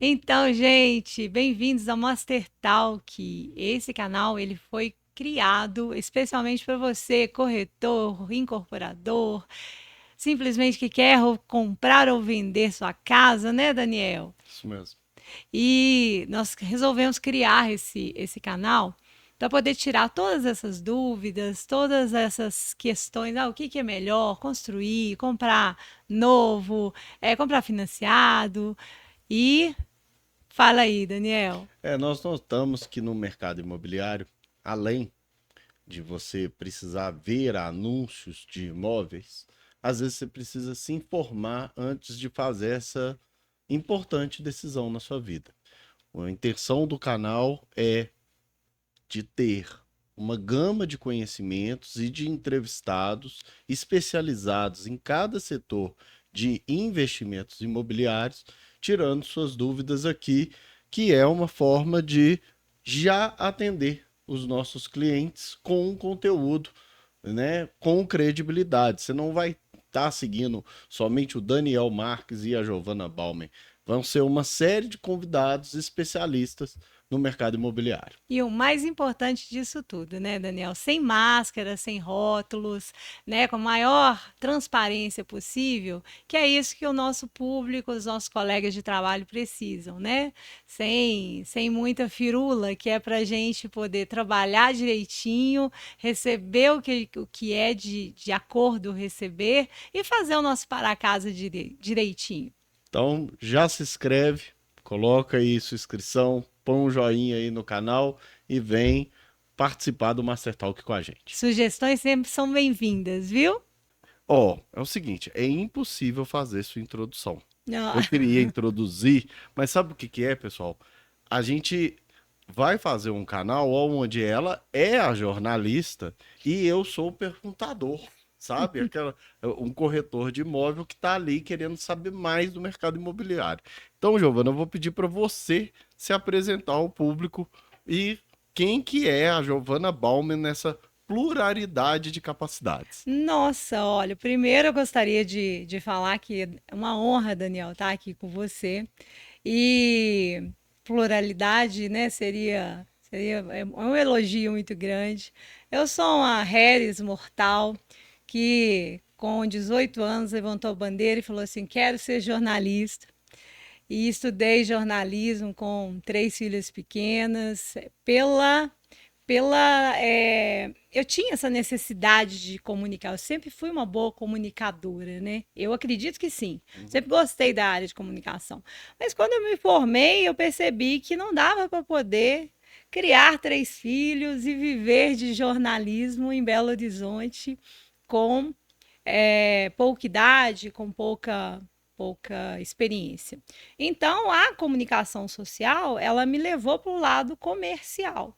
Então, gente, bem-vindos ao Master Talk. Esse canal ele foi criado especialmente para você, corretor, incorporador, simplesmente que quer comprar ou vender sua casa, né, Daniel? Isso mesmo. E nós resolvemos criar esse canal para poder tirar todas essas dúvidas, todas essas questões, o que é melhor, construir, comprar novo, comprar financiado. E fala aí, Daniel. Nós notamos que no mercado imobiliário, além de você precisar ver anúncios de imóveis, às vezes você precisa se informar antes de fazer essa importante decisão na sua vida. A intenção do canal é de ter uma gama de conhecimentos e de entrevistados especializados em cada setor de investimentos imobiliários, tirando suas dúvidas aqui, que é uma forma de já atender os nossos clientes com um conteúdo, né, com credibilidade. Você não vai estar seguindo somente o Daniel Marques e a Giovana Bauman. Vão ser uma série de convidados especialistas no mercado imobiliário. E o mais importante disso tudo, né, Daniel? Sem máscara, sem rótulos, né, com a maior transparência possível, que é isso que o nosso público, os nossos colegas de trabalho precisam, né? Sem muita firula, que é para a gente poder trabalhar direitinho, receber o que é de acordo receber e fazer o nosso para casa direitinho. Então, já se inscreve, coloca aí sua inscrição, põe um joinha aí no canal e vem participar do Master Talk com a gente. Sugestões sempre são bem-vindas, viu? É o seguinte, é impossível fazer sua introdução. Não. Eu queria introduzir, mas sabe o que que é, pessoal? A gente vai fazer um canal onde ela é a jornalista e eu sou o perguntador, sabe? Um corretor de imóvel que está ali querendo saber mais do mercado imobiliário. Então, Giovana, eu vou pedir para você se apresentar ao público e quem que é a Giovana Bauman nessa pluralidade de capacidades. Nossa, olha, primeiro eu gostaria de falar que é uma honra, Daniel, estar aqui com você. E pluralidade, né, seria um elogio muito grande. Eu sou uma Harris mortal que com 18 anos levantou a bandeira e falou assim: quero ser jornalista. E estudei jornalismo com 3 filhas pequenas, eu tinha essa necessidade de comunicar. Eu sempre fui uma boa comunicadora, né? Eu acredito que sim. Sempre gostei da área de comunicação. Mas quando eu me formei, eu percebi que não dava para poder criar 3 filhos e viver de jornalismo em Belo Horizonte com pouca idade, com pouca experiência. Então, a comunicação social, ela me levou para o lado comercial.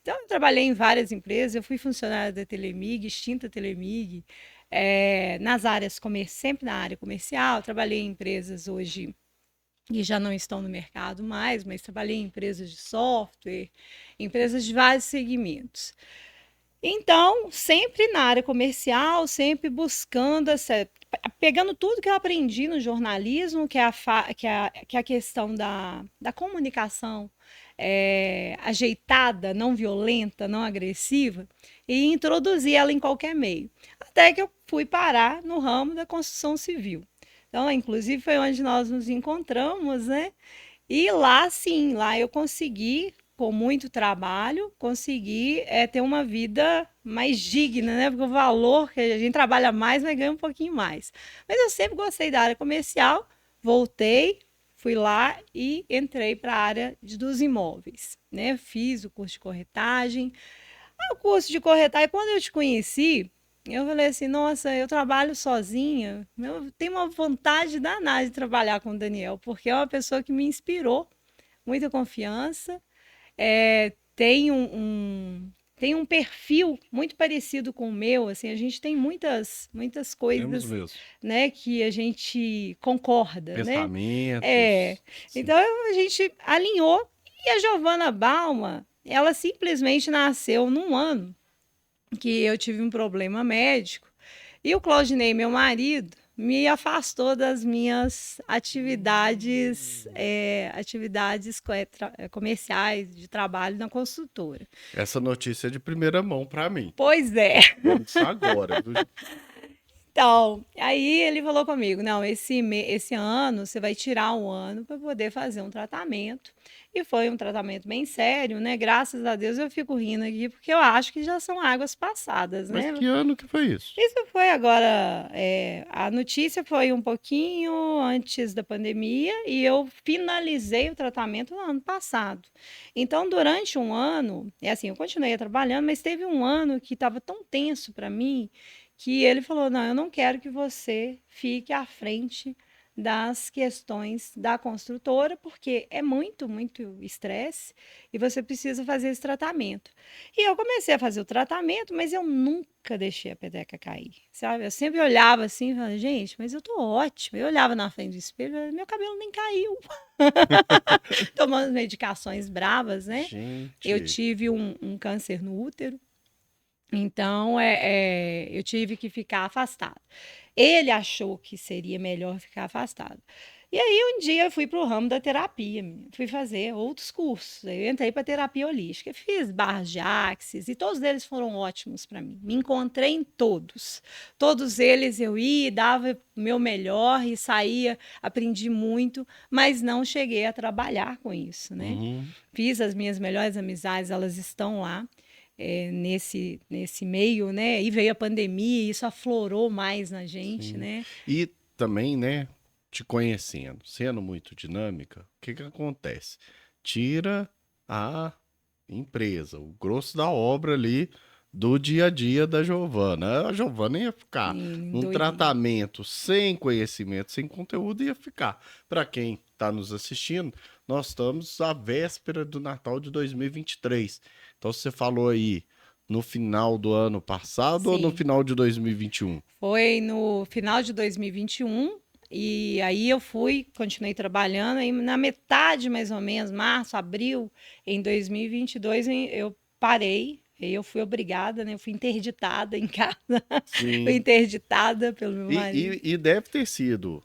Então, eu trabalhei em várias empresas, eu fui funcionária da Telemig, extinta Telemig, sempre na área comercial, trabalhei em empresas hoje que já não estão no mercado mais, mas trabalhei em empresas de software, empresas de vários segmentos. Então, sempre na área comercial, sempre buscando pegando tudo que eu aprendi no jornalismo, que é a questão da comunicação ajeitada, não violenta, não agressiva, e introduzir ela em qualquer meio. Até que eu fui parar no ramo da construção civil. Então, inclusive, foi onde nós nos encontramos, né? E lá, sim, lá eu consegui, com muito trabalho, conseguir ter uma vida mais digna, né? Porque o valor que a gente trabalha mais, vai ganhar um pouquinho mais. Mas eu sempre gostei da área comercial, voltei, fui lá e entrei para a área dos imóveis, né? Fiz o curso de corretagem. O curso de corretagem, quando eu te conheci, eu falei assim, nossa, eu trabalho sozinha, eu tenho uma vontade danada de trabalhar com o Daniel, porque é uma pessoa que me inspirou, muita confiança, tem um perfil muito parecido com o meu, assim, a gente tem muitas Temos coisas, mesmo. né, que a gente concorda, né? É, Pensamentos. Sim. então a gente alinhou e a Giovana Balma, ela simplesmente nasceu num ano que eu tive um problema médico e o Claudinei, meu marido, me afastou das minhas atividades, comerciais, de trabalho na construtora. Essa notícia é de primeira mão para mim. Pois é. Vendo isso agora, viu? Então, aí ele falou comigo, não, esse ano você vai tirar um ano para poder fazer um tratamento. E foi um tratamento bem sério, né? Graças a Deus eu fico rindo aqui, porque eu acho que já são águas passadas, Mas né? que ano que foi isso? Isso foi agora, a notícia foi um pouquinho antes da pandemia e eu finalizei o tratamento no ano passado. Então, durante um ano, é assim, eu continuei trabalhando, mas teve um ano que estava tão tenso para mim que ele falou: não, eu não quero que você fique à frente das questões da construtora, porque é muito, muito estresse e você precisa fazer esse tratamento. E eu comecei a fazer o tratamento, mas eu nunca deixei a peteca cair, sabe? Eu sempre olhava assim e falava, gente, mas eu tô ótima. Eu olhava na frente do espelho, meu cabelo nem caiu. Tomando medicações bravas, né? Eu Gente, tive um câncer no útero. Então, eu tive que ficar afastada. Ele achou que seria melhor ficar afastado. E aí, um dia, eu fui para o ramo da terapia, fui fazer outros cursos. Aí eu entrei para terapia holística, fiz barras de axis e todos eles foram ótimos para mim. Me encontrei em todos. Todos eles eu ia, dava o meu melhor e saía, aprendi muito, mas não cheguei a trabalhar com isso, né? uhum, Fiz as minhas melhores amizades, elas estão lá nesse meio, né? E veio a pandemia e isso aflorou mais na gente, sim. né? E também, né, te conhecendo, sendo muito dinâmica, o que que acontece? Tira a empresa, o grosso da obra ali do dia a dia da Giovana. A Giovana ia ficar Sim, num doidinho. tratamento sem conhecimento, sem conteúdo, ia ficar. Para quem está nos assistindo, nós estamos à véspera do Natal de 2023. Então você falou aí no final do ano passado ou no Sim. final de 2021? Foi no final de 2021 e aí eu continuei trabalhando, aí na metade mais ou menos, março, abril, em 2022 eu parei, e eu fui obrigada, né? Eu fui interditada em casa, fui Sim. interditada pelo meu marido. E deve ter sido,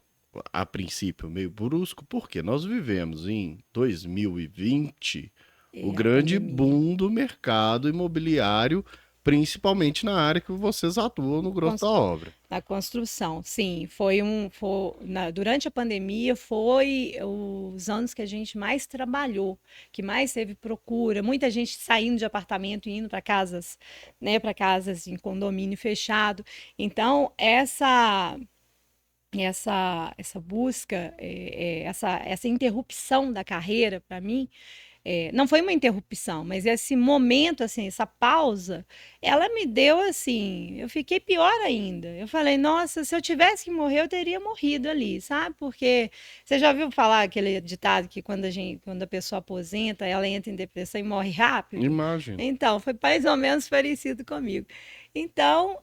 a princípio, meio brusco, porque nós vivemos em 2020 o A grande pandemia. boom do mercado imobiliário, principalmente na área que vocês atuam no grosso da obra. Na construção, sim, durante a pandemia foi os anos que a gente mais trabalhou, que mais teve procura, muita gente saindo de apartamento e indo para casas, né, para casas em condomínio fechado. Então, essa busca, essa interrupção da carreira, para mim, não foi uma interrupção, mas esse momento, assim, essa pausa, ela me deu assim, eu fiquei pior ainda. Eu falei, nossa, se eu tivesse que morrer, eu teria morrido ali, sabe? Porque você já ouviu falar aquele ditado que quando a pessoa aposenta, ela entra em depressão e morre rápido? Imagem. Então, foi mais ou menos parecido comigo. Então,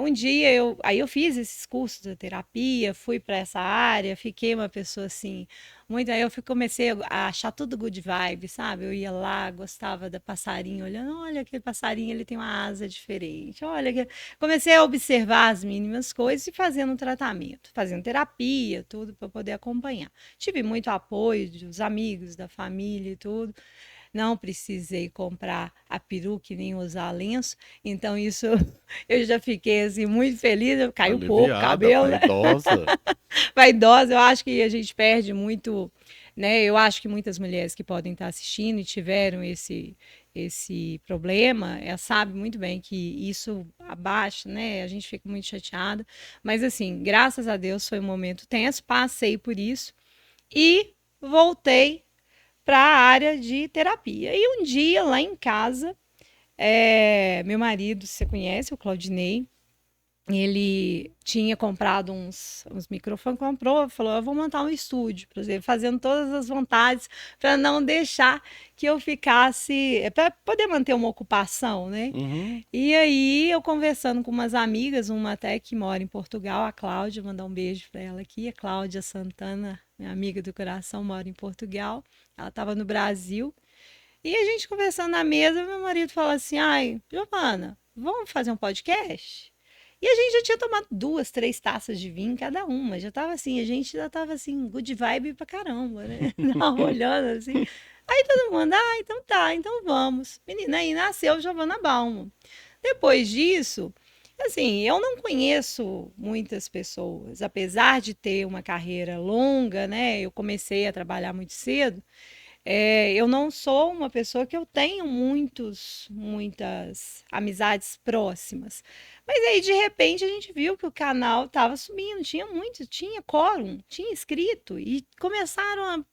um dia aí eu fiz esses cursos de terapia, fui para essa área, fiquei uma pessoa assim, muito, aí comecei a achar tudo good vibe, sabe? Eu ia lá, gostava da passarinho, olhando, olha aquele passarinho, ele tem uma asa diferente, olha comecei a observar as mínimas coisas e fazendo um tratamento, fazendo terapia, tudo para poder acompanhar. Tive muito apoio dos amigos, da família e tudo. Não precisei comprar a peruca e nem usar lenço, então isso eu já fiquei assim muito feliz, caiu pouco o Aliviada, cabelo, né? vaidosa. Vaidosa, eu acho que a gente perde muito, né? Eu acho que muitas mulheres que podem estar assistindo e tiveram esse problema, sabe muito bem que isso abaixa, né? A gente fica muito chateada, mas assim, graças a Deus foi um momento tenso, passei por isso e voltei para a área de terapia. E um dia lá em casa, meu marido, você conhece, o Claudinei, ele tinha comprado uns microfones, comprou, falou, eu vou montar um estúdio, por exemplo, fazendo todas as vontades para não deixar que eu ficasse, para poder manter uma ocupação, né? Uhum. E aí eu conversando com umas amigas, uma até que mora em Portugal, a Cláudia, mandar um beijo para ela aqui, a Cláudia Santana, minha amiga do coração, mora em Portugal, ela estava no Brasil, e a gente conversando na mesa, meu marido fala assim, ai, Giovana, vamos fazer um podcast? E a gente já tinha tomado 2, 3 taças de vinho cada uma. Já tava assim, a gente já tava assim, good vibe pra caramba, né? Tava olhando assim. Aí todo mundo, então tá, então vamos. Menina, aí nasceu Giovanna Bauman. Depois disso, assim, eu não conheço muitas pessoas, apesar de ter uma carreira longa, né? Eu comecei a trabalhar muito cedo. Eu não sou uma pessoa que eu tenho muitas amizades próximas. Mas aí, de repente, a gente viu que o canal estava subindo, tinha quórum, tinha inscrito, e começaram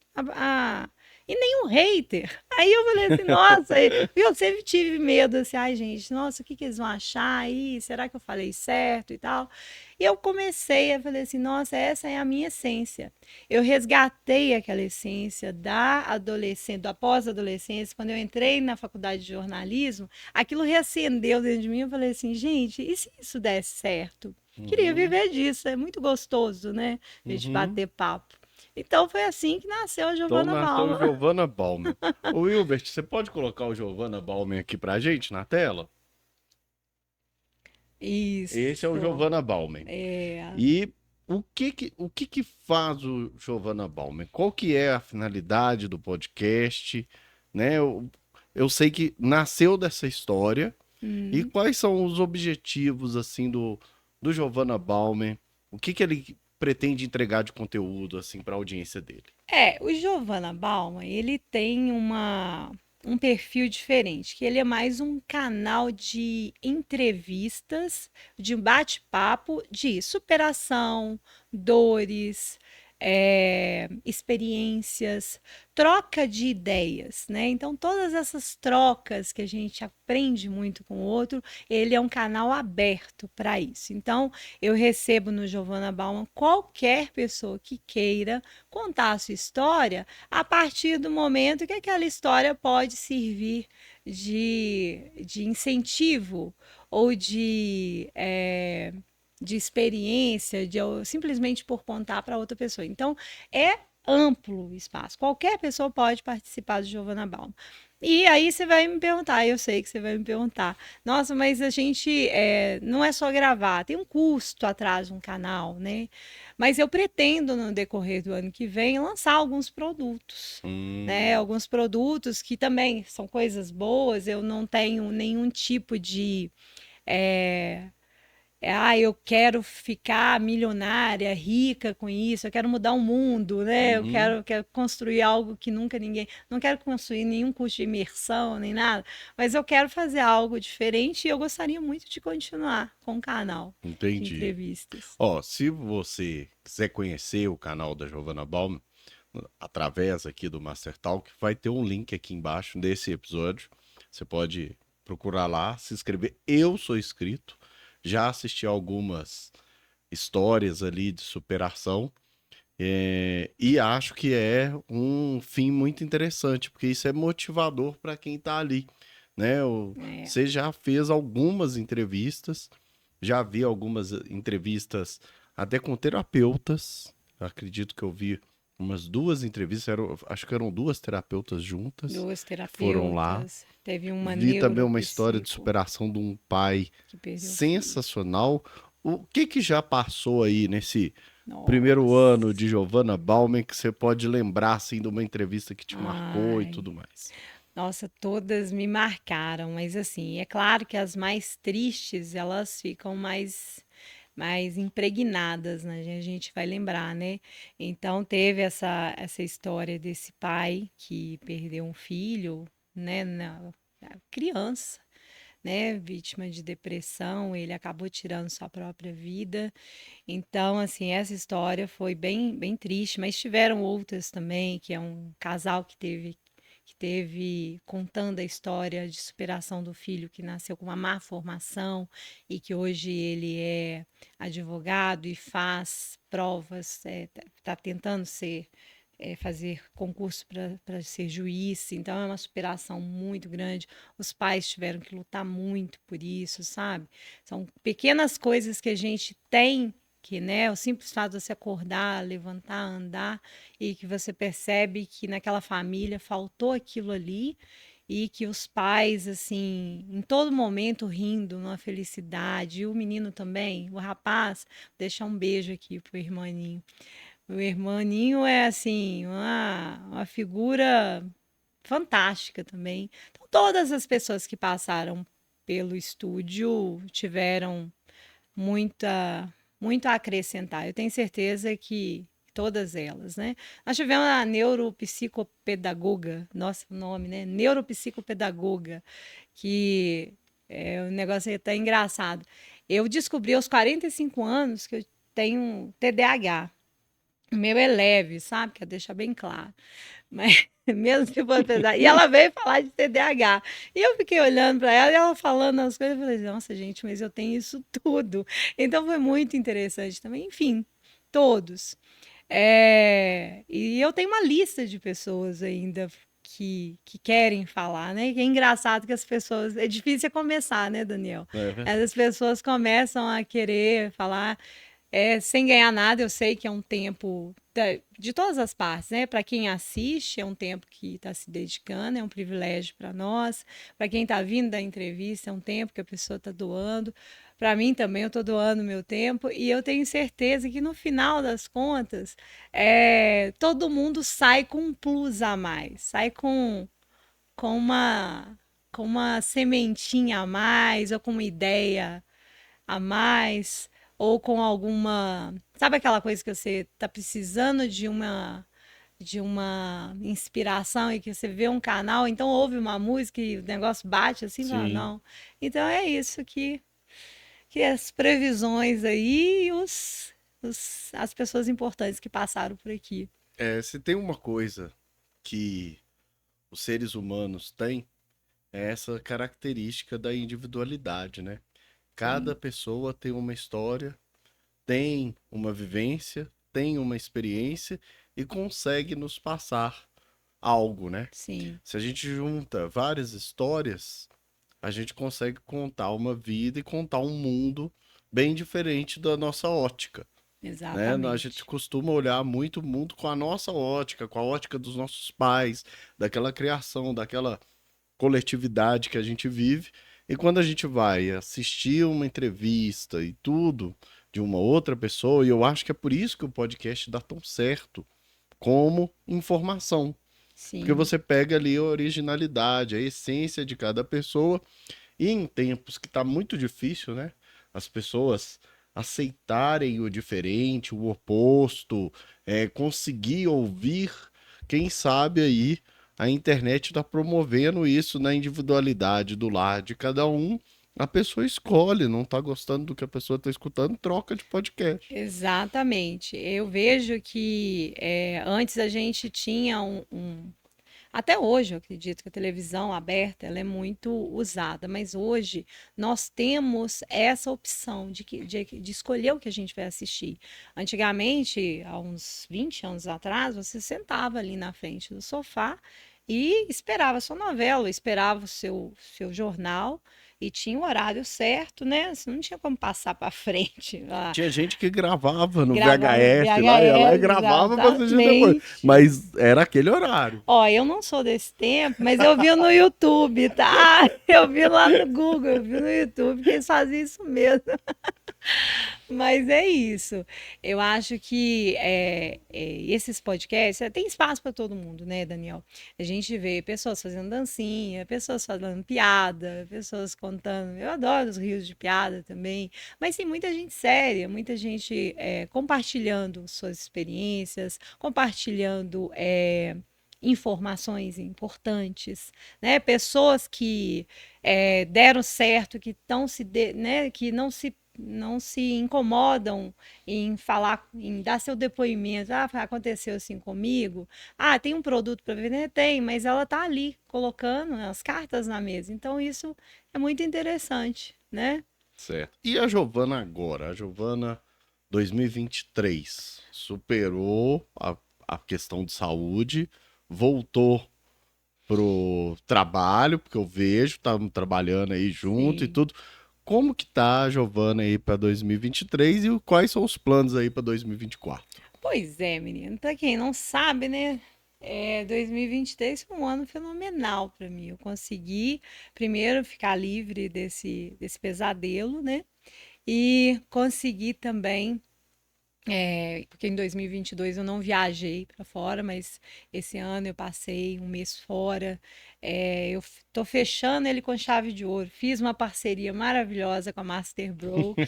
e nenhum hater. Aí eu falei assim, nossa, eu sempre tive medo, assim, ai, gente, nossa, o que que eles vão achar aí? Será que eu falei certo e tal? E eu comecei a falei assim, nossa, essa é a minha essência. Eu resgatei aquela essência da adolescência, da pós-adolescência, quando eu entrei na faculdade de jornalismo, aquilo reacendeu dentro de mim. Eu falei assim, gente, e se isso desse certo? Queria Uhum, viver disso, é muito gostoso, né? A gente uhum. bater papo. Então foi assim que nasceu a Então Giovanna nasceu o Balma. Giovanna Bauman. Ô Wilbert, você pode colocar o Giovanna Bauman aqui pra gente na tela? Esse é o Isso. Giovanna Bauman. É. E o que que faz o Giovanna Bauman? Qual que é a finalidade do podcast, né? Eu sei que nasceu dessa história. E Hum. quais são os objetivos, assim, do Giovanna Bauman? O que que ele pretende entregar de conteúdo, assim, para a audiência dele? O Giovanna Bauman, ele tem um perfil diferente, que ele é mais um canal de entrevistas, de um bate-papo de superação, dores, experiências, troca de ideias, né? Então, todas essas trocas que a gente aprende muito com o outro, ele é um canal aberto para isso. Então, eu recebo no Giovanna Bauman qualquer pessoa que queira contar a sua história a partir do momento que aquela história pode servir de incentivo ou de experiência, simplesmente por contar para outra pessoa. Então, é amplo o espaço. Qualquer pessoa pode participar do Giovanna Balma. E aí você vai me perguntar, eu sei que você vai me perguntar, nossa, mas a gente não é só gravar, tem um custo atrás de um canal, né? Mas eu pretendo, no decorrer do ano que vem, lançar alguns produtos, né? Hum, Alguns produtos que também são coisas boas, eu não tenho nenhum tipo de. é, eu quero ficar milionária, rica com isso, eu quero mudar o mundo, né? Eu uhum, quero construir algo que nunca ninguém. Não quero construir nenhum curso de imersão, nem nada, mas eu quero fazer algo diferente e eu gostaria muito de continuar com o canal de entendi. entrevistas. Ó, se você quiser conhecer o canal da Giovanna Bauman, através aqui do Master Talk, vai ter um link aqui embaixo desse episódio. Você pode procurar lá, se inscrever. Eu sou inscrito, já assisti algumas histórias ali de superação. E acho que é um fim muito interessante, porque isso é motivador para quem está ali, né? É. Você já fez algumas entrevistas, já vi algumas entrevistas até com terapeutas. Acredito que eu vi umas duas entrevistas, acho que eram duas terapeutas juntas Duas que foram lá. terapeutas, teve uma Vi também uma história de neuropsico superação de um pai que perdeu o filho. sensacional. O que que já passou aí nesse primeiro ano Nossa. de Giovanna Bauman que você pode lembrar assim de uma entrevista que te marcou e Ai, tudo mais? nossa, todas me marcaram, mas assim, é claro que as mais tristes, elas ficam mais impregnadas, né? A gente vai lembrar, né? Então teve essa história desse pai que perdeu um filho, né, na criança, né, vítima de depressão, ele acabou tirando sua própria vida. Então, assim, essa história foi bem triste, mas tiveram outras também, que é um casal que teve contando a história de superação do filho que nasceu com uma má formação e que hoje ele é advogado e faz provas, está tentando fazer concurso para ser juiz, então é uma superação muito grande. Os pais tiveram que lutar muito por isso, sabe? São pequenas coisas que a gente tem que, né, o simples fato de você acordar, levantar, andar e que você percebe que naquela família faltou aquilo ali e que os pais, assim, em todo momento rindo, numa felicidade, e o menino também, o rapaz, vou deixar um beijo aqui pro irmãninho. O irmãninho é, assim, uma figura fantástica também. Então, todas as pessoas que passaram pelo estúdio tiveram muito a acrescentar. Eu tenho certeza que todas elas, né? Nós tivemos a neuropsicopedagoga, nossa, o nome, né? Neuropsicopedagoga, que o negócio é até engraçado. Eu descobri aos 45 anos que eu tenho TDAH. O meu é leve, sabe? Quer deixar bem claro. Mas mesmo se for pesar. E ela veio falar de TDAH. E eu fiquei olhando para ela e ela falando as coisas. Eu falei, nossa, gente, mas eu tenho isso tudo. Então foi muito interessante também. Enfim, todos. E eu tenho uma lista de pessoas ainda que querem falar, né? Que é engraçado que as pessoas. É difícil começar, né, Daniel? É verdade. As pessoas começam a querer falar. Sem ganhar nada, eu sei que é um tempo de todas as partes, né? Para quem assiste, é um tempo que está se dedicando, é um privilégio para nós. Para quem está vindo da entrevista, é um tempo que a pessoa está doando. Para mim também, eu estou doando meu tempo e eu tenho certeza que no final das contas, todo mundo sai com um plus a mais, sai com uma, com uma sementinha a mais ou com uma ideia a mais, ou com alguma. Sabe aquela coisa que você está precisando de uma inspiração e que você vê um canal, então ouve uma música e o negócio bate assim, fala, Sim. não. Então é isso que as previsões aí e as pessoas importantes que passaram por aqui. Se tem uma coisa que os seres humanos têm, é essa característica da individualidade, né? Cada Sim, pessoa tem uma história, tem uma vivência, tem uma experiência e consegue nos passar algo, né? sim, Se a gente junta várias histórias, a gente consegue contar uma vida e contar um mundo bem diferente da nossa ótica, né? A gente exatamente. costuma olhar muito o mundo com a nossa ótica, com a ótica dos nossos pais, daquela criação, daquela coletividade que a gente vive. E quando a gente vai assistir uma entrevista e tudo de uma outra pessoa, e eu acho que é por isso que o podcast dá tão certo como informação. Porque Sim, você pega ali a originalidade, a essência de cada pessoa, e em tempos que tá muito difícil, né? As pessoas aceitarem o diferente, o oposto, conseguir ouvir, quem sabe aí a internet está promovendo isso na individualidade do lar de cada um. A pessoa escolhe, não tá gostando do que a pessoa tá escutando, troca de podcast. exatamente. Eu vejo que antes a gente tinha até hoje, eu acredito que a televisão aberta ela é muito usada, mas hoje nós temos essa opção de escolher o que a gente vai assistir. Antigamente, há uns 20 anos atrás, você sentava ali na frente do sofá e esperava a sua novela, esperava o seu jornal e tinha o horário certo, né? Você não tinha como passar para frente. Tinha gente que gravava no Gravava no VHS lá, ia lá e VHS, gravava pra assistir depois. exatamente. Mas era aquele horário. Ó, eu não sou desse tempo, mas eu vi no YouTube, tá? Eu vi lá no Google, eu vi no YouTube que eles faziam isso mesmo. Mas é isso. Eu acho que esses podcasts tem espaço para todo mundo, né, Daniel? A gente vê pessoas fazendo dancinha, pessoas falando piada, pessoas contando. Eu adoro os rios de piada também. Mas tem muita gente séria, muita gente compartilhando suas experiências, compartilhando. Informações importantes, né? Pessoas que deram certo, que estão né? Que não se incomodam em falar, em dar seu depoimento. Ah, aconteceu assim comigo. Ah, tem um produto para vender? Tem, mas ela está ali colocando as cartas na mesa. Então isso é muito interessante, né? Certo. E a Giovana agora? A Giovana 2023 superou a questão de saúde, voltou pro trabalho, porque eu vejo, estamos trabalhando aí junto e Sim. tudo. Como que tá a Giovana aí para 2023 quais são os planos aí para 2024? Pois é, menino. Para quem não sabe, né? 2023 foi um ano fenomenal para mim. Eu consegui, primeiro, ficar livre desse pesadelo, né? E consegui também porque em 2022 eu não viajei para fora, mas esse ano eu passei um mês fora. Eu tô fechando ele com chave de ouro. Fiz uma parceria maravilhosa com a Master Broke,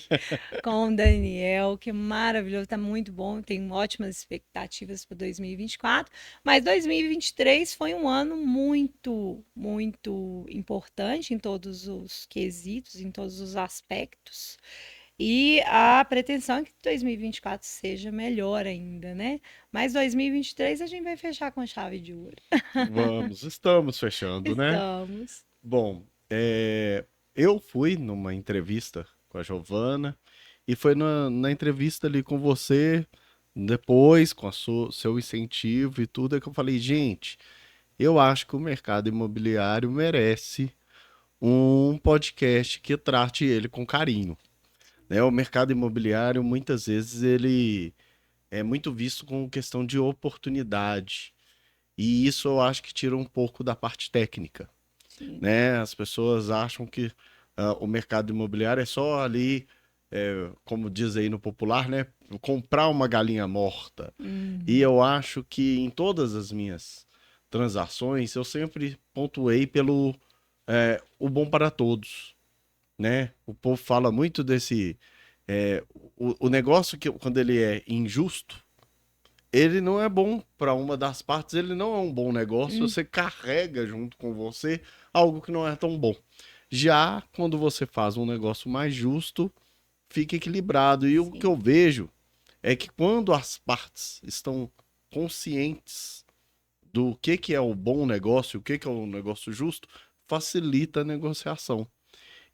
com o Daniel, que é maravilhoso, tá muito bom. Tenho ótimas expectativas para 2024, mas 2023 foi um ano muito, muito importante em todos os quesitos, em todos os aspectos. E a pretensão é que 2024 seja melhor ainda, né? Mas 2023 a gente vai fechar com chave de ouro. Estamos fechando, né? Estamos. Bom, eu fui numa entrevista com a Giovana e foi na entrevista ali com você, depois, com seu incentivo e tudo, é que eu falei, gente, eu acho que o mercado imobiliário merece um podcast que trate ele com carinho, né? O mercado imobiliário, muitas vezes, ele é muito visto como questão de oportunidade. E isso eu acho que tira um pouco da parte técnica, Sim. né? As pessoas acham que o mercado imobiliário é só ali, como diz aí no popular, né? Comprar uma galinha morta. E Uhum. eu acho que em todas as minhas transações eu sempre pontuei pelo o bom para todos, né? O povo fala muito desse é, o negócio que quando ele é injusto, ele não é bom para uma das partes, ele não é um bom negócio, Hum, você carrega junto com você algo que não é tão bom. Já quando você faz um negócio mais justo, fica equilibrado. E o que eu sim. vejo é que quando as partes estão conscientes do que é o bom negócio, o que é o negócio justo, facilita a negociação.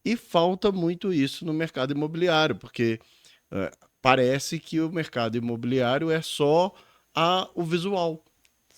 E falta muito isso no mercado imobiliário, porque é, parece que o mercado imobiliário é só o visual,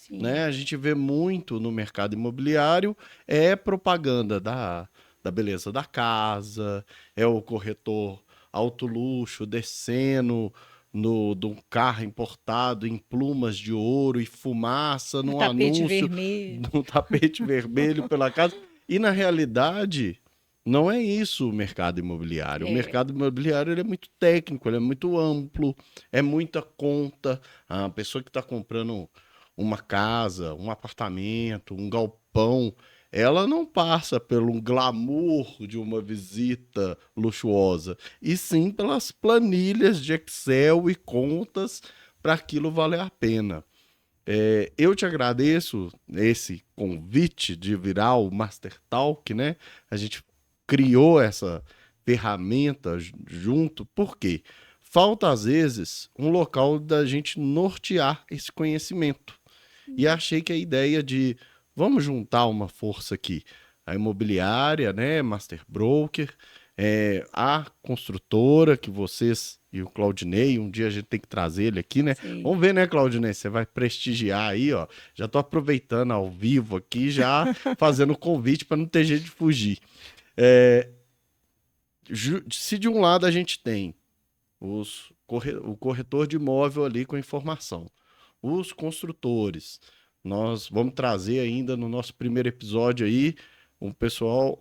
né? Sim. A gente vê muito no mercado imobiliário é propaganda da beleza da casa, é o corretor alto luxo descendo do carro importado em plumas de ouro e fumaça O num tapete anúncio vermelho. no tapete vermelho pela casa. E na realidade, não é isso o mercado imobiliário. O É, mercado imobiliário ele é muito técnico, ele é muito amplo, é muita conta. A pessoa que está comprando uma casa, um apartamento, um galpão, ela não passa pelo glamour de uma visita luxuosa, e sim pelas planilhas de Excel e contas para aquilo valer a pena. Eu te agradeço esse convite de virar o Master Talk, né? A gente criou essa ferramenta junto, por quê? Falta, às vezes, um local da gente nortear esse conhecimento. E achei que a ideia de vamos juntar uma força aqui, a imobiliária, né, Master Broker, a construtora que vocês e o Claudinei, um dia a gente tem que trazer ele aqui, né? sim. Vamos ver, né, Claudinei? Você vai prestigiar aí, ó. Já tô aproveitando ao vivo aqui, já fazendo o convite para não ter jeito de fugir. É, se de um lado a gente tem o corretor de imóvel ali com informação, os construtores. Nós vamos trazer ainda no nosso primeiro episódio aí um pessoal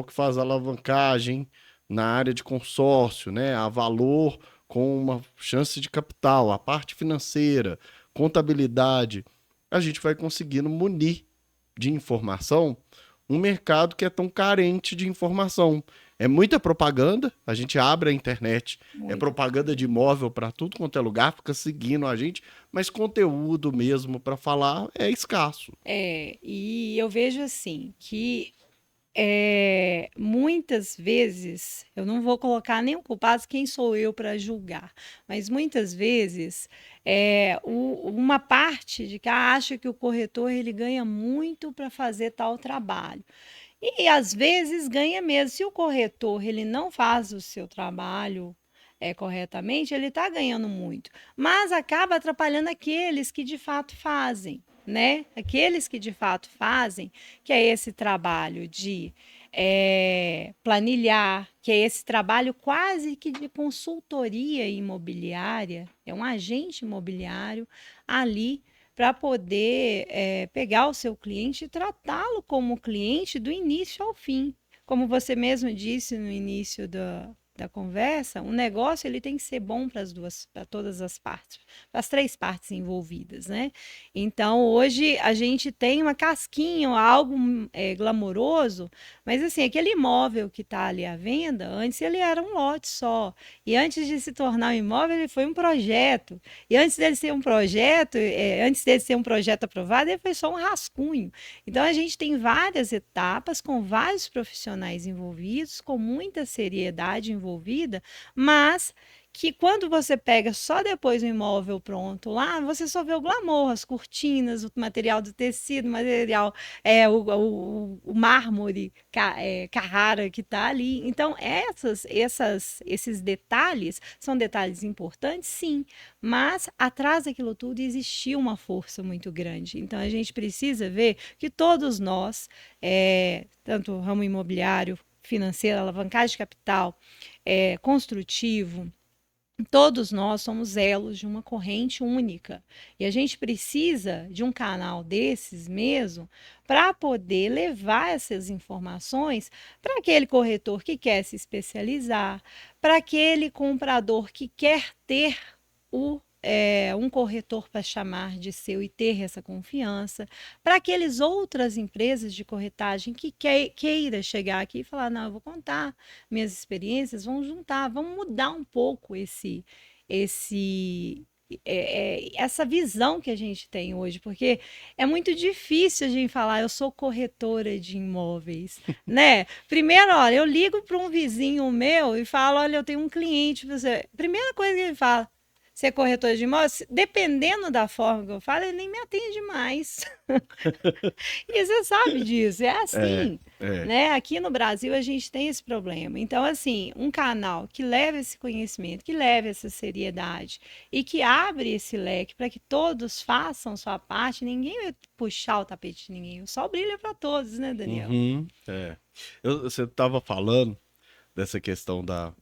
que faz alavancagem na área de consórcio, né? A valor com uma chance de capital, a parte financeira, contabilidade. A gente vai conseguindo munir de informação um mercado que é tão carente de informação. É muita propaganda, a gente abre a internet, é Muito. propaganda de imóvel para tudo quanto é lugar, fica seguindo a gente, mas conteúdo mesmo para falar é escasso. E eu vejo assim que muitas vezes, eu não vou colocar nem o culpado, quem sou eu para julgar, mas muitas vezes uma parte de que acha que o corretor ele ganha muito para fazer tal trabalho. E às vezes ganha mesmo. Se o corretor ele não faz o seu trabalho corretamente, ele está ganhando muito, mas acaba atrapalhando aqueles que de fato fazem, né? Aqueles que de fato fazem, que é esse trabalho de planilhar, que é esse trabalho quase que de consultoria imobiliária, é um agente imobiliário ali para poder pegar o seu cliente e tratá-lo como cliente do início ao fim. Como você mesmo disse no início da conversa, o negócio ele tem que ser bom para todas as partes, para as três partes envolvidas, né? Então, hoje a gente tem uma casquinha, algo glamouroso, mas assim, aquele imóvel que está ali à venda, antes ele era um lote só. E antes de se tornar um imóvel, ele foi um projeto. E antes dele ser um projeto, antes dele ser um projeto aprovado, ele foi só um rascunho. Então, a gente tem várias etapas com vários profissionais envolvidos, com muita seriedade envolvida, mas que quando você pega só depois o imóvel pronto lá, você só vê o glamour, as cortinas, o material do tecido, o material, o mármore, Carrara que está ali. Então, esses detalhes são detalhes importantes, sim, mas atrás daquilo tudo existia uma força muito grande. Então, a gente precisa ver que todos nós, tanto o ramo imobiliário, financeiro, alavancagem de capital, construtivo, todos nós somos elos de uma corrente única. E a gente precisa de um canal desses mesmo para poder levar essas informações para aquele corretor que quer se especializar, para aquele comprador que quer ter um corretor para chamar de seu e ter essa confiança, para aqueles outras empresas de corretagem que queira chegar aqui e falar, não, eu vou contar minhas experiências, vamos juntar, vamos mudar um pouco essa visão que a gente tem hoje, porque é muito difícil a gente falar, eu sou corretora de imóveis, né? Primeiro, olha, eu ligo para um vizinho meu e falo, olha, eu tenho um cliente, você. Primeira coisa que ele fala, ser corretor de imóveis, dependendo da forma que eu falo, ele nem me atende mais. E você sabe disso, é É, assim, é. né? Aqui no Brasil a gente tem esse problema. Então, assim, um canal que leva esse conhecimento, que leva essa seriedade e que abre esse leque para que todos façam sua parte, ninguém vai puxar o tapete de ninguém. O sol brilha para todos, né, Daniel? Uhum, é. Você estava falando dessa questão da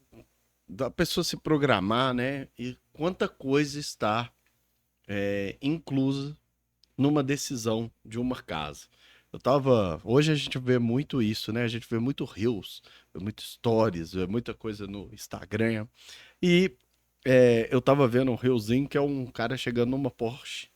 pessoa se programar, né? E quanta coisa está inclusa numa decisão de uma casa. Hoje a gente vê muito isso, né? A gente vê muito Reels, vê muito stories, vê muita coisa no Instagram. E eu tava vendo um Reelzinho que é um cara chegando numa Porsche,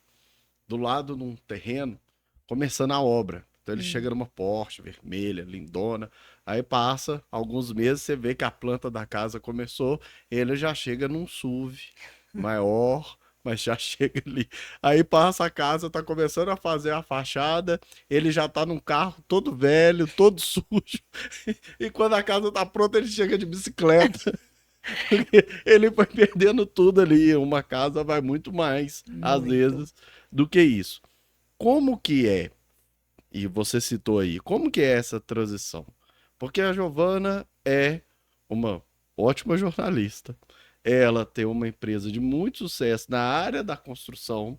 do lado num terreno, começando a obra. Então ele chega Hum. numa Porsche vermelha, lindona. Aí passa alguns meses, você vê que a planta da casa começou, ele já chega num SUV maior, mas já chega ali. Aí passa a casa, tá começando a fazer a fachada, ele já tá num carro todo velho, todo sujo. E quando a casa tá pronta, ele chega de bicicleta. Porque ele foi perdendo tudo ali. Uma casa vai muito mais, às Muito. vezes, do que isso. Como que é, e você citou aí, como que é essa transição? Porque a Giovana é uma ótima jornalista. Ela tem uma empresa de muito sucesso na área da construção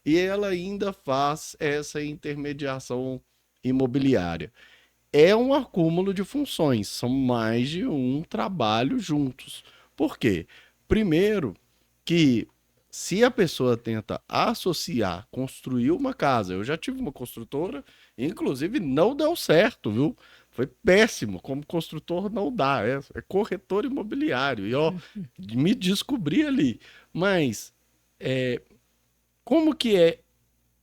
e ela ainda faz essa intermediação imobiliária. É um acúmulo de funções, são mais de um trabalho juntos. Por quê? Primeiro, que se a pessoa tenta associar, construir uma casa, eu já tive uma construtora, inclusive não deu certo, viu? Foi péssimo, como construtor não dá, é corretor imobiliário, e ó, me descobri ali. Mas como que é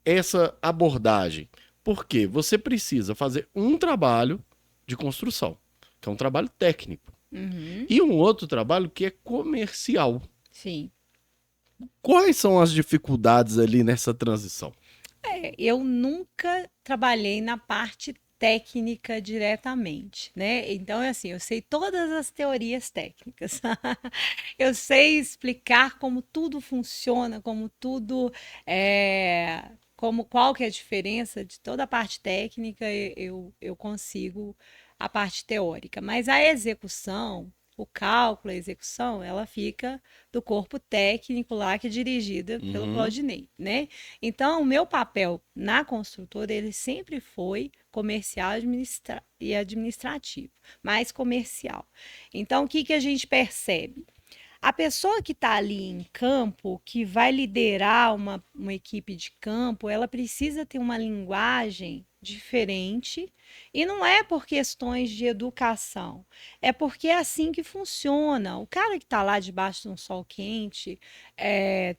essa abordagem? Porque você precisa fazer um trabalho de construção, que é um trabalho técnico, Uhum. e um outro trabalho que é comercial. Sim. Quais são as dificuldades ali nessa transição? Eu nunca trabalhei na parte técnica diretamente, né? Então, é assim, eu sei todas as teorias técnicas. Eu sei explicar como tudo funciona, como tudo qual que é a diferença de toda a parte técnica, eu consigo a parte teórica, mas a execução, o cálculo, a execução, ela fica do corpo técnico lá que é dirigida pelo Uhum, Claudinei, né? Então, o meu papel na construtora, ele sempre foi comercial e administrativo, mais comercial. Então, o que que a gente percebe? A pessoa que está ali em campo, que vai liderar uma equipe de campo, ela precisa ter uma linguagem diferente, e não é por questões de educação, é porque é assim que funciona. O cara que está lá debaixo de um sol quente,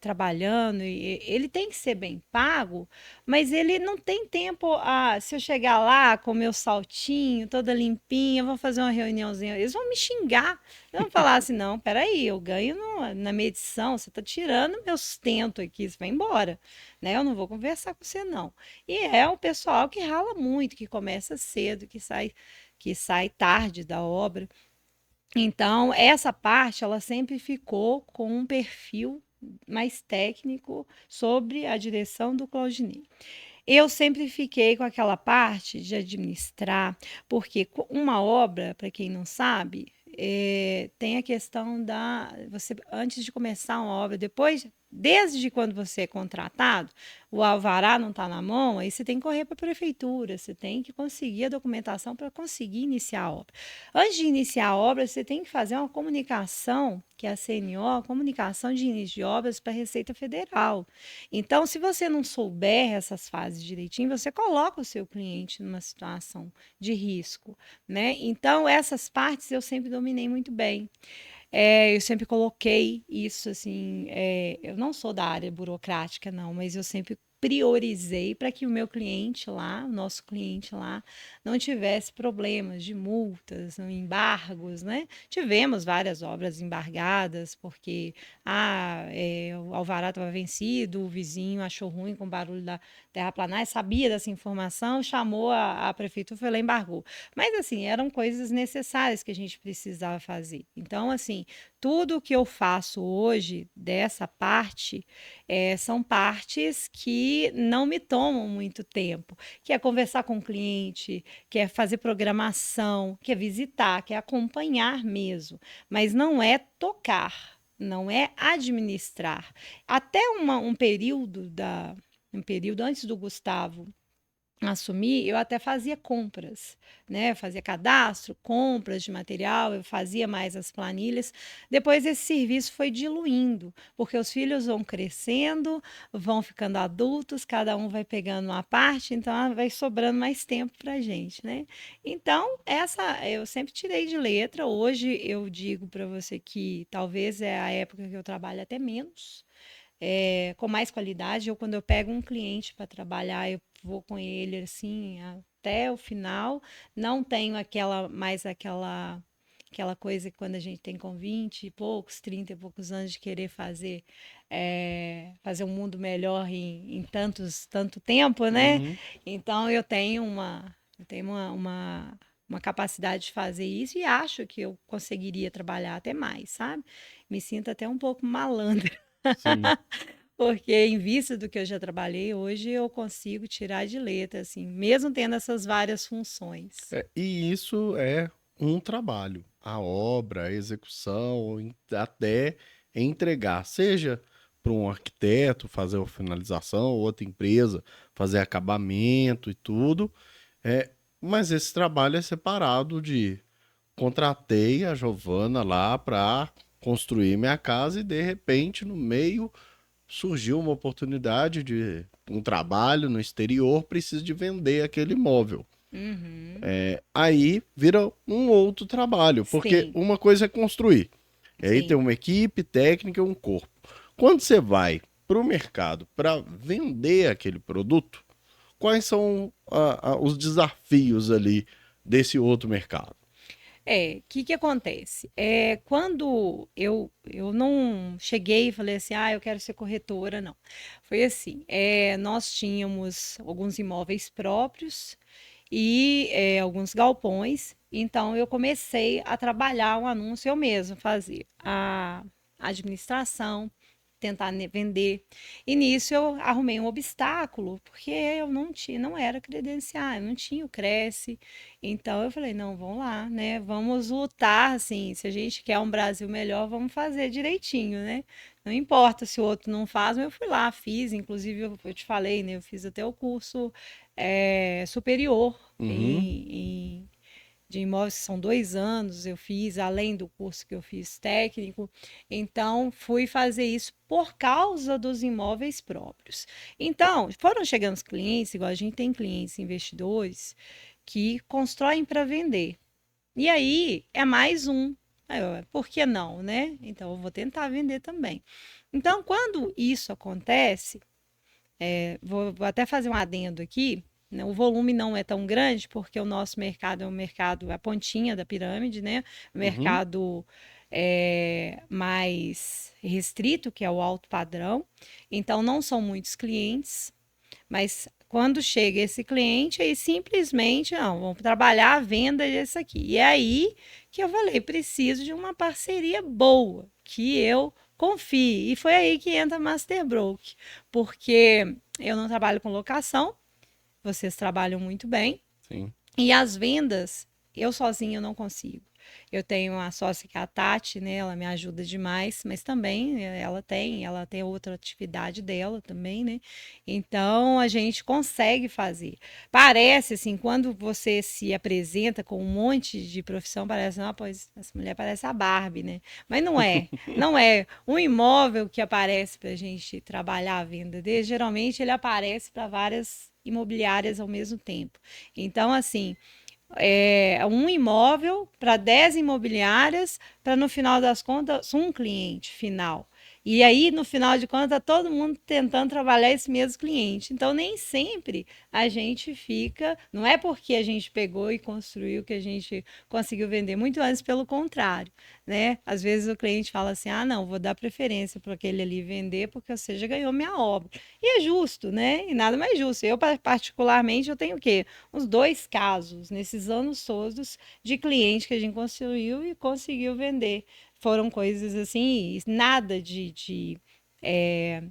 trabalhando, ele tem que ser bem pago, mas ele não tem tempo. Se eu chegar lá com meu saltinho, toda limpinha, vou fazer uma reuniãozinha, eles vão me xingar. Eles vão falar assim: não, peraí, eu ganho na medição, você está tirando meu sustento aqui, você vai embora, né? Eu não vou conversar com você, não. E é o pessoal que rala muito, que começa cedo, que sai tarde da obra. Então, essa parte, ela sempre ficou com um perfil mais técnico sobre a direção do Claudinei. Eu sempre fiquei com aquela parte de administrar, porque uma obra, para quem não sabe, tem a questão você antes de começar uma obra, depois, desde quando você é contratado, o alvará não está na mão, aí você tem que correr para a prefeitura, você tem que conseguir a documentação para conseguir iniciar a obra. Antes de iniciar a obra, você tem que fazer uma comunicação, que é a CNO, comunicação de início de obras para a Receita Federal. Então, se você não souber essas fases direitinho, você coloca o seu cliente numa situação de risco, né? Então, essas partes eu sempre dominei muito bem. Eu sempre coloquei isso assim. Eu não sou da área burocrática, não, mas eu sempre priorizei para que o meu cliente lá, o nosso cliente lá, não tivesse problemas de multas, embargos, né? Tivemos várias obras embargadas porque o alvará estava vencido, o vizinho achou ruim com o barulho da terraplanagem, sabia dessa informação, chamou a prefeitura, foi lá e embargou. Mas assim, eram coisas necessárias que a gente precisava fazer. Então, assim, tudo que eu faço hoje dessa parte são partes que não me tomam muito tempo, que é conversar com o cliente, que é fazer programação, que é visitar, que é acompanhar mesmo, mas não é tocar, não é administrar. Até um período antes do Gustavo assumir, eu até fazia compras, né? Eu fazia cadastro, compras de material, eu fazia mais as planilhas. Depois esse serviço foi diluindo, porque os filhos vão crescendo, vão ficando adultos, cada um vai pegando uma parte, então vai sobrando mais tempo para a gente, né? Então, essa eu sempre tirei de letra. Hoje eu digo para você que talvez é a época que eu trabalho até menos, com mais qualidade. Quando eu pego um cliente para trabalhar, eu vou com ele assim até o final. Não tenho aquela coisa que quando a gente tem com 20 e poucos, 30 e poucos anos de querer fazer um mundo melhor em tanto tempo, né? Uhum. Então eu tenho uma capacidade de fazer isso e acho que eu conseguiria trabalhar até mais, sabe? Me sinto até um pouco malandra. Sim. Porque em vista do que eu já trabalhei, hoje eu consigo tirar de letra, assim, mesmo tendo essas várias funções. E isso é um trabalho. A obra, a execução, até entregar, seja para um arquiteto fazer a finalização, outra empresa fazer acabamento e tudo. É, mas esse trabalho é separado de contratei a Giovana lá para construir minha casa e de repente no meio surgiu uma oportunidade de um trabalho no exterior, preciso de vender aquele imóvel. Uhum. Aí vira um outro trabalho, porque Sim, uma coisa é construir, e aí tem sim. uma equipe técnica e um corpo. Quando você vai para o mercado para vender aquele produto, quais são os desafios ali desse outro mercado? O que acontece? Quando eu não cheguei e falei assim, eu quero ser corretora, não. Foi assim, nós tínhamos alguns imóveis próprios e alguns galpões, então eu comecei a trabalhar um anúncio eu mesmo, fazer a administração, tentar vender. E nisso eu arrumei um obstáculo, porque eu não era credenciada, eu não tinha o Cresce. Então eu falei, não, vamos lá, né? Vamos lutar, assim, se a gente quer um Brasil melhor, vamos fazer direitinho, né? Não importa se o outro não faz, mas eu fui lá, fiz, inclusive eu te falei, né? Eu fiz até o curso superior Uhum. em de imóveis, são 2 anos eu fiz, além do curso que eu fiz técnico. Então, fui fazer isso por causa dos imóveis próprios. Então, foram chegando os clientes, igual a gente tem clientes investidores, que constroem para vender. E aí é mais um. Aí por que não, né? Então eu vou tentar vender também. Então, quando isso acontece, vou até fazer um adendo aqui, né? O volume não é tão grande, porque o nosso mercado é um mercado, a pontinha da pirâmide, né? Uhum. Mercado mais restrito, que é o alto padrão. Então, não são muitos clientes, mas quando chega esse cliente, aí simplesmente, não, vamos trabalhar a venda desse aqui. E é aí que eu falei, preciso de uma parceria boa, que eu confie. E foi aí que entra a Master Broker, porque eu não trabalho com locação, vocês trabalham muito bem, Sim. e as vendas, eu sozinha não consigo. Eu tenho uma sócia que é a Tati, né? Ela me ajuda demais, mas também ela tem outra atividade dela também, né? Então a gente consegue fazer. Parece assim, quando você se apresenta com um monte de profissão, parece, não, pois essa mulher parece a Barbie, né? Mas não é, não é. Um imóvel que aparece para a gente trabalhar a venda dele, geralmente ele aparece para várias imobiliárias ao mesmo tempo. Então, assim, um imóvel para 10 imobiliárias, para no final das contas, um cliente final. E aí, no final de contas, todo mundo tentando trabalhar esse mesmo cliente. Então, nem sempre a gente fica. Não é porque a gente pegou e construiu que a gente conseguiu vender, muito antes, pelo contrário. Né? Às vezes o cliente fala assim: ah, não, vou dar preferência para aquele ali vender porque você já ganhou minha obra. E é justo, né? E nada mais justo. Eu, particularmente, eu tenho o quê? Uns 2 casos nesses anos todos de cliente que a gente construiu e conseguiu vender. Foram coisas assim, nada é,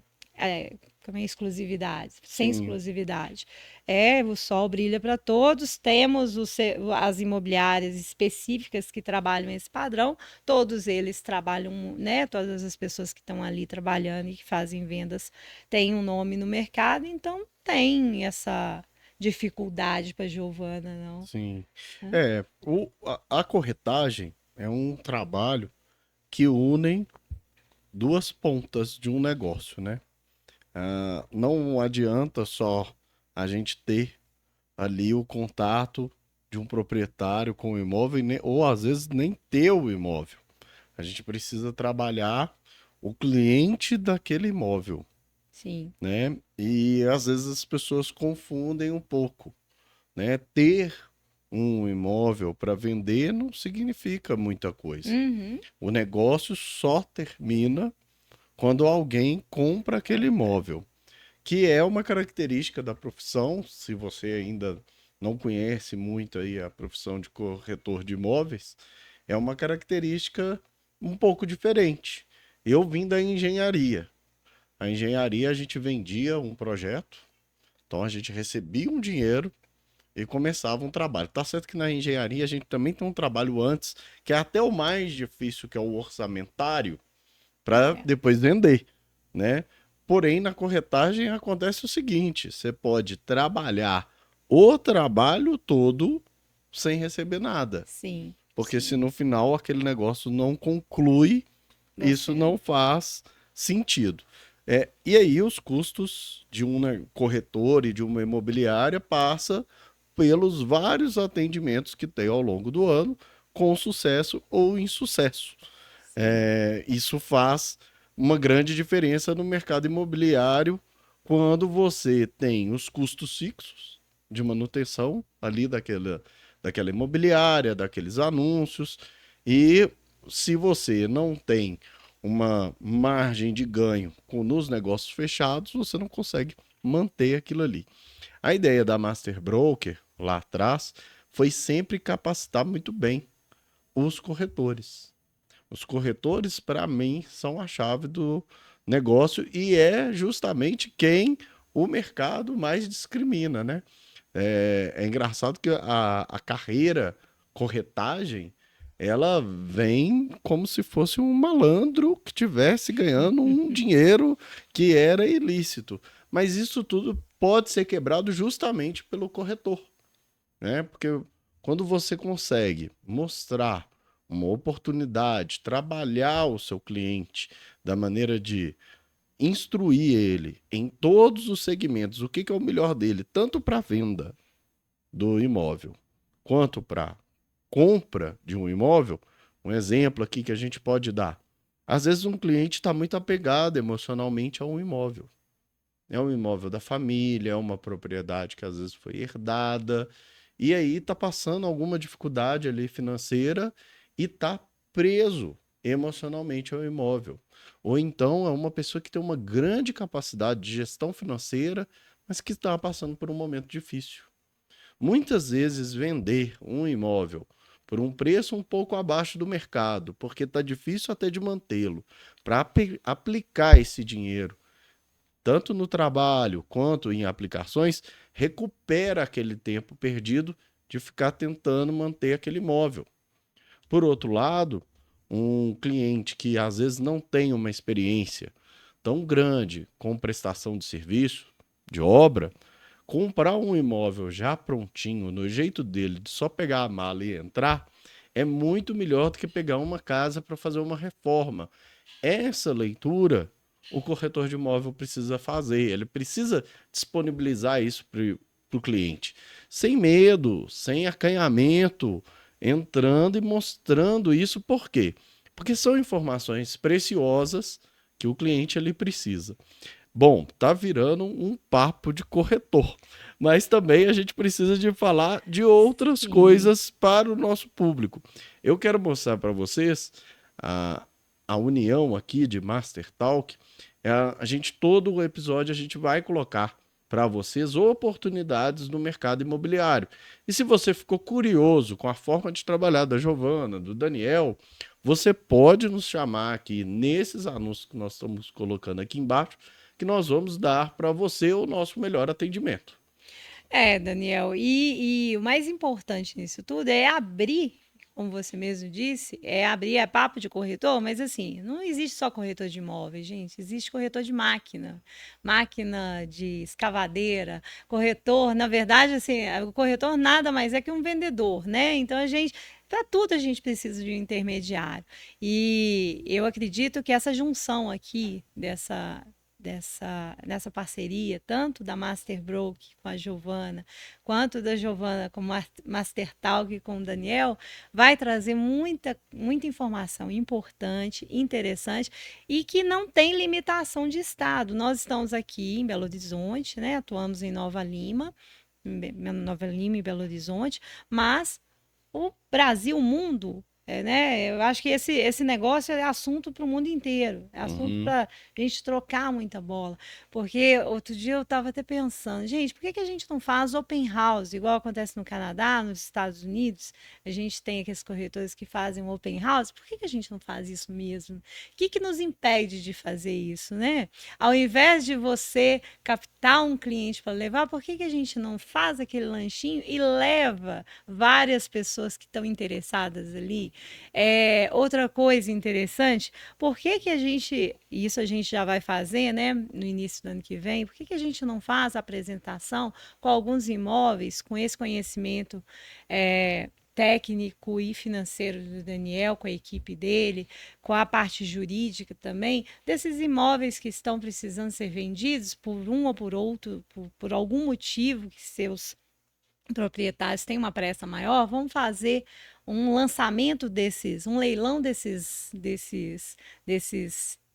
como é exclusividade, sem Sim. exclusividade. O sol brilha para todos, temos as imobiliárias específicas que trabalham esse padrão, todos eles trabalham, né? Todas as pessoas que estão ali trabalhando e que fazem vendas têm um nome no mercado, então tem essa dificuldade para Giovana, não. Sim. Né? A corretagem é um trabalho que unem duas pontas de um negócio, né? Não adianta só a gente ter ali o contato de um proprietário com o imóvel, ou às vezes nem ter o imóvel. A gente precisa trabalhar o cliente daquele imóvel, Sim. né? E às vezes as pessoas confundem um pouco, né? Ter um imóvel para vender não significa muita coisa. Uhum. O negócio só termina quando alguém compra aquele Compra. imóvel, que é uma característica da profissão. Se você ainda não conhece muito aí a profissão de corretor de imóveis, é uma característica um pouco diferente. Eu vim da engenharia. A engenharia a gente vendia um projeto, então a gente recebia um dinheiro e começava um trabalho. Tá certo que na engenharia a gente também tem um trabalho antes, que é até o mais difícil, que é o orçamentário, para É. depois vender, né? Porém, na corretagem acontece o seguinte: você pode trabalhar o trabalho todo sem receber nada. Sim, Porque se sim. no final aquele negócio não conclui, isso Você. não faz sentido. E aí os custos de um corretor e de uma imobiliária passa pelos vários atendimentos que tem ao longo do ano, com sucesso ou insucesso. Sim. Isso faz uma grande diferença no mercado imobiliário quando você tem os custos fixos de manutenção ali daquela imobiliária, daqueles anúncios, e se você não tem uma margem de ganho nos negócios fechados, você não consegue manter aquilo ali. A ideia da Master Broker lá atrás foi sempre capacitar muito bem os corretores. Os corretores, para mim, são a chave do negócio e é justamente quem o mercado mais discrimina, né? É engraçado que a carreira corretagem, ela vem como se fosse um malandro que tivesse ganhando um dinheiro que era ilícito. Mas isso tudo pode ser quebrado justamente pelo corretor, né? Porque Quando você consegue mostrar uma oportunidade, trabalhar o seu cliente da maneira de instruir ele em todos os segmentos, o que é o melhor dele, tanto para venda do imóvel quanto para compra de um imóvel, um exemplo aqui que a gente pode dar. Às vezes um cliente está muito apegado emocionalmente a um imóvel. É um imóvel da família, é uma propriedade que às vezes foi herdada, e aí está passando alguma dificuldade ali financeira e está preso emocionalmente ao imóvel. Ou então é uma pessoa que tem uma grande capacidade de gestão financeira, mas que está passando por um momento difícil. Muitas vezes vender um imóvel por um preço um pouco abaixo do mercado, porque está difícil até de mantê-lo, para aplicar esse dinheiro tanto no trabalho quanto em aplicações, recupera aquele tempo perdido de ficar tentando manter aquele imóvel. Por outro lado, um cliente que às vezes não tem uma experiência tão grande com prestação de serviço, de obra, comprar um imóvel já prontinho, no jeito dele, de só pegar a mala e entrar, é muito melhor do que pegar uma casa para fazer uma reforma. Essa leitura o corretor de imóvel precisa fazer, ele precisa disponibilizar isso para o cliente, sem medo, sem acanhamento, entrando e mostrando isso. Por quê? Porque são informações preciosas que o cliente ele precisa. Bom, tá virando um papo de corretor, mas também a gente precisa de falar de outras Sim. coisas para o nosso público. Eu quero mostrar para vocês a, a união aqui de Master Talk. A gente, todo o episódio, a gente vai colocar para vocês oportunidades no mercado imobiliário. E se você ficou curioso com a forma de trabalhar da Giovana, do Daniel, você pode nos chamar aqui nesses anúncios que nós estamos colocando aqui embaixo, que nós vamos dar para você o nosso melhor atendimento. É, Daniel, e o mais importante nisso tudo é abrir, como você mesmo disse, é abrir, é papo de corretor, mas assim, não existe só corretor de imóveis, gente, existe corretor de máquina, máquina de escavadeira, corretor, na verdade, assim, o corretor nada mais é que um vendedor, né? Então a gente, para tudo a gente precisa de um intermediário. E eu acredito que essa junção aqui dessa parceria, tanto da Master Broke com a Giovana, quanto da Giovana com Master Talk com o Daniel, vai trazer muita informação importante, interessante e que não tem limitação de estado. Nós estamos aqui em Belo Horizonte, né? Atuamos em Nova Lima e Belo Horizonte, mas o Brasil, o mundo, né? Eu acho que esse negócio é assunto para o mundo inteiro, é assunto Uhum. para a gente trocar muita bola. Porque outro dia eu estava até pensando, gente, por que que a gente não faz open house, igual acontece no Canadá, nos Estados Unidos? A gente tem aqueles corretores que fazem um open house, por que que a gente não faz isso mesmo? O que que nos impede de fazer isso, né? Ao invés de você captar um cliente para levar, por que que a gente não faz aquele lanchinho e leva várias pessoas que estão interessadas ali? Outra coisa interessante, por que que a gente, isso a gente já vai fazer, né, no início do ano que vem, por que que a gente não faz a apresentação com alguns imóveis, com esse conhecimento técnico e financeiro do Daniel, com a equipe dele, com a parte jurídica também, desses imóveis que estão precisando ser vendidos por um ou por outro, por algum motivo que seus proprietários têm uma pressa maior, vamos fazer um lançamento desses, um leilão desses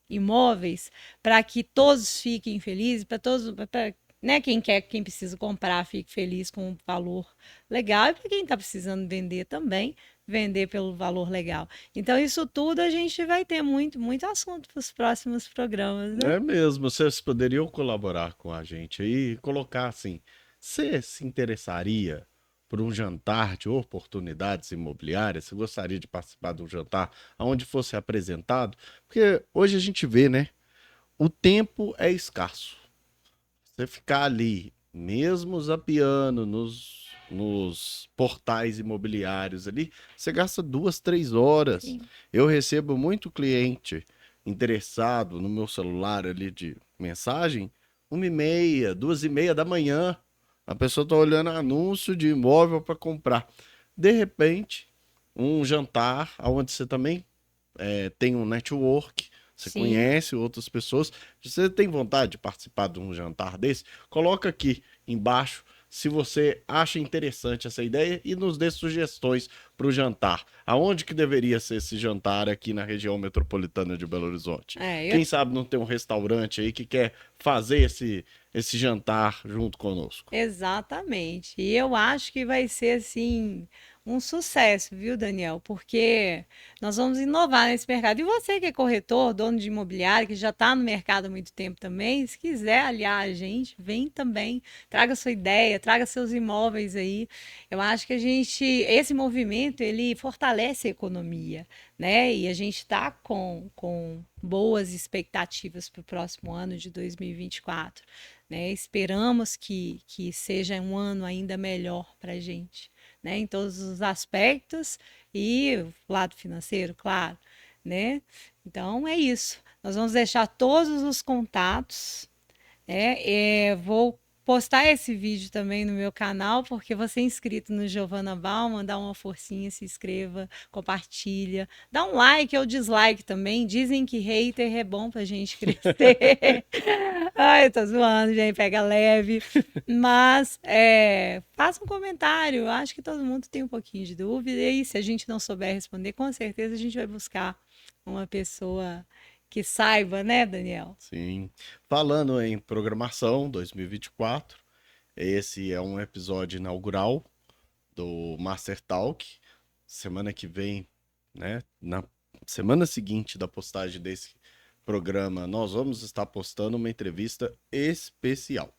imóveis para que todos fiquem felizes, para todos, pra, né, quem precisa comprar fique feliz com um valor legal e para quem está precisando vender também vender pelo valor legal. Então isso tudo a gente vai ter muito assunto para os próximos programas, né? É mesmo, vocês poderiam colaborar com a gente aí e colocar assim, você se interessaria por um jantar de oportunidades imobiliárias? Você gostaria de participar de um jantar onde fosse apresentado? Porque hoje a gente vê, né? O tempo é escasso. Você ficar ali, mesmo zapeando nos portais imobiliários ali, você gasta 2, 3 horas. Sim. Eu recebo muito cliente interessado no meu celular ali de mensagem, 1h30, 2h30 da manhã. A pessoa está olhando anúncio de imóvel para comprar. de repente, um jantar onde você também tem um network, você Sim. conhece outras pessoas. Se você tem vontade de participar de um jantar desse, coloca aqui embaixo se você acha interessante essa ideia e nos dê sugestões para o jantar. Aonde que deveria ser esse jantar aqui na região metropolitana de Belo Horizonte? Quem sabe não tem um restaurante aí que quer fazer esse jantar junto conosco. Exatamente. E eu acho que vai ser assim um sucesso, viu, Daniel? Porque nós vamos inovar nesse mercado. E você que é corretor, dono de imobiliário, que já está no mercado há muito tempo também, se quiser aliar a gente, vem também, traga sua ideia, traga seus imóveis aí. Eu acho que esse movimento, ele fortalece a economia, né? E a gente está com boas expectativas para o próximo ano de 2024. Né? Esperamos que seja um ano ainda melhor para a gente, né? Em todos os aspectos e o lado financeiro, claro, né? Então é isso. Nós vamos deixar todos os contatos, né? Vou postar esse vídeo também no meu canal, porque você é inscrito no Giovana Bauman, dá uma forcinha, se inscreva, compartilha, dá um like ou dislike também. Dizem que hater é bom pra gente crescer. Ai, eu tô zoando, gente, pega leve. Mas faça um comentário. Eu acho que todo mundo tem um pouquinho de dúvida. E se a gente não souber responder, com certeza a gente vai buscar uma pessoa que saiba, né, Daniel? Sim. Falando em programação 2024, esse é um episódio inaugural do Master Talk. Semana que vem, né, na semana seguinte da postagem desse programa, nós vamos estar postando uma entrevista especial.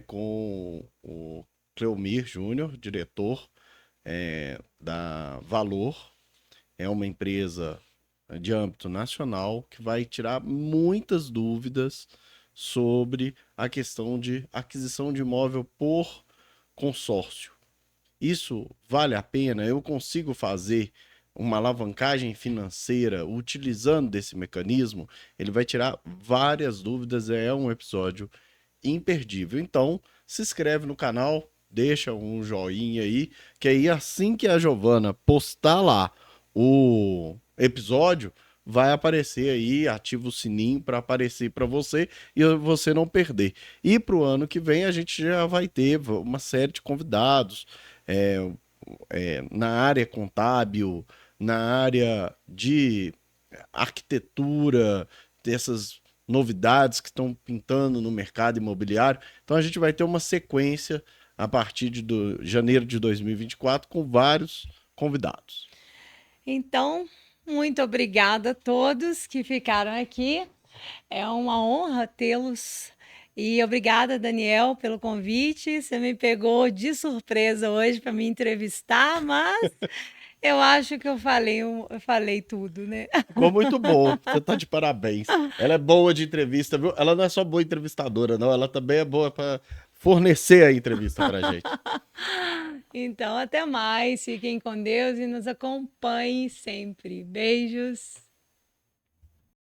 Com o Cleomir Júnior, diretor da Valor. É uma empresa de âmbito nacional que vai tirar muitas dúvidas sobre a questão de aquisição de imóvel por consórcio. Isso vale a pena? Eu consigo fazer uma alavancagem financeira utilizando desse mecanismo? Ele vai tirar várias dúvidas, é um episódio imperdível. Então, se inscreve no canal, deixa um joinha aí, que aí assim que a Giovana postar lá o episódio, vai aparecer aí, ativa o sininho para aparecer para você e você não perder. E para o ano que vem a gente já vai ter uma série de convidados na área contábil, na área de arquitetura, dessas novidades que estão pintando no mercado imobiliário. Então a gente vai ter uma sequência a partir de janeiro de 2024 com vários convidados. Então, muito obrigada a todos que ficaram aqui. É uma honra tê-los. E obrigada, Daniel, pelo convite. Você me pegou de surpresa hoje para me entrevistar, mas eu acho que eu falei tudo, né? Ficou muito bom. Você tá de parabéns. Ela é boa de entrevista, viu? Ela não é só boa entrevistadora, não. Ela também é boa para fornecer a entrevista pra gente. Então, até mais. Fiquem com Deus e nos acompanhem sempre. Beijos.